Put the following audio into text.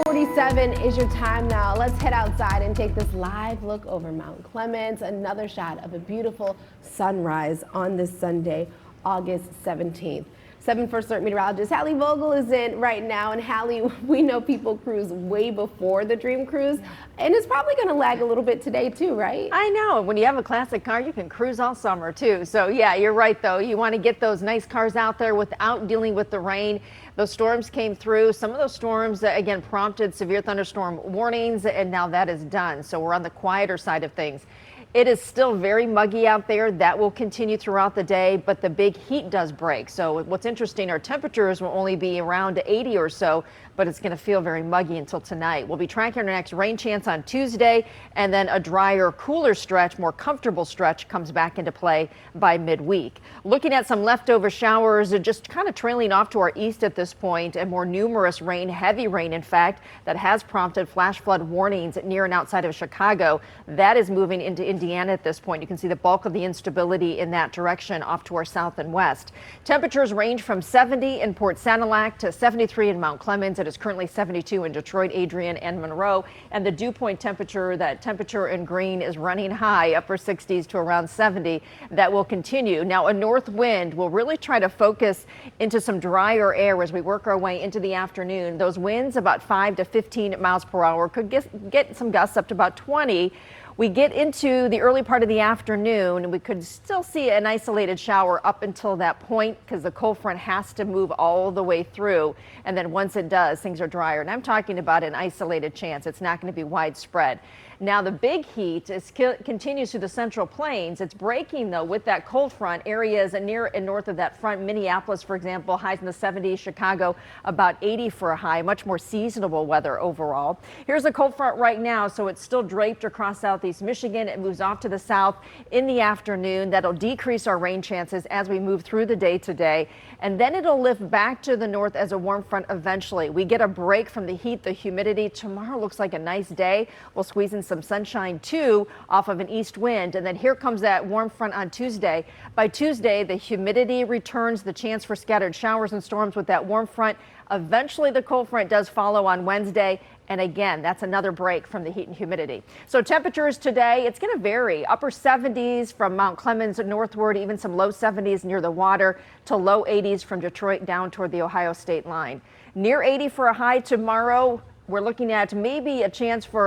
7:47 is your time now. Let's head outside and take this live look over Mount Clemens. Another shot of a beautiful sunrise on this Sunday, August 17th. 7 First Alert meteorologist Hallie Vogel is in right now. And Hallie, we know people cruise way before the Dream Cruise, and it's probably going to lag a little bit today too, right? I know. When you have a classic car, you can cruise all summer too. So yeah, you're right though. You want to get those nice cars out there without dealing with the rain. Those storms came through. Some of those storms, again, prompted severe thunderstorm warnings, and now that is done. So we're on the quieter side of things. It is still very muggy out there. That will continue throughout the day, but the big heat does break. So what's interesting, our temperatures will only be around 80 or so, but it's going to feel very muggy until tonight. We'll be tracking our next rain chance on Tuesday, and then a drier, cooler stretch, more comfortable stretch comes back into play by midweek. Looking at some leftover showers, just kind of trailing off to our east at this point, and more numerous rain, heavy rain, in fact, that has prompted flash flood warnings near and outside of Chicago. That is moving into Indiana at this point. You can see the bulk of the instability in that direction off to our south and west. Temperatures range from 70 in Port Sanilac to 73 in Mount Clemens. It is currently 72 in Detroit, Adrian, and Monroe. And the dew point temperature, that temperature in green, is running high, upper 60s to around 70. That will continue. Now, a north wind will really try to focus into some drier air as we work our way into the afternoon. Those winds about 5 to 15 miles per hour could get some gusts up to about 20. We get into the early part of the afternoon, and we could still see an isolated shower up until that point because the cold front has to move all the way through. And then once it does, things are drier. And I'm talking about an isolated chance. It's not going to be widespread. Now, the big heat continues through the central plains. It's breaking, though, with that cold front. Areas near and north of that front, Minneapolis, for example, highs in the 70s, Chicago, about 80 for a high, much more seasonable weather overall. Here's a cold front right now, so it's still draped across southeast Michigan. It moves off to the south in the afternoon. That'll decrease our rain chances as we move through the day today. And then it'll lift back to the north as a warm front eventually. We get a break from the heat, the humidity. Tomorrow looks like a nice day. We'll squeeze in some sunshine too off of an east wind. And then here comes that warm front on Tuesday. By Tuesday, the humidity returns, the chance for scattered showers and storms with that warm front. Eventually, the cold front does follow on Wednesday. And again, that's another break from the heat and humidity. So temperatures today, it's going to vary. Upper 70s from Mount Clemens northward, even some low 70s near the water, to low 80s from Detroit down toward the Ohio state line. Near 80 for a high tomorrow. We're looking at maybe a chance for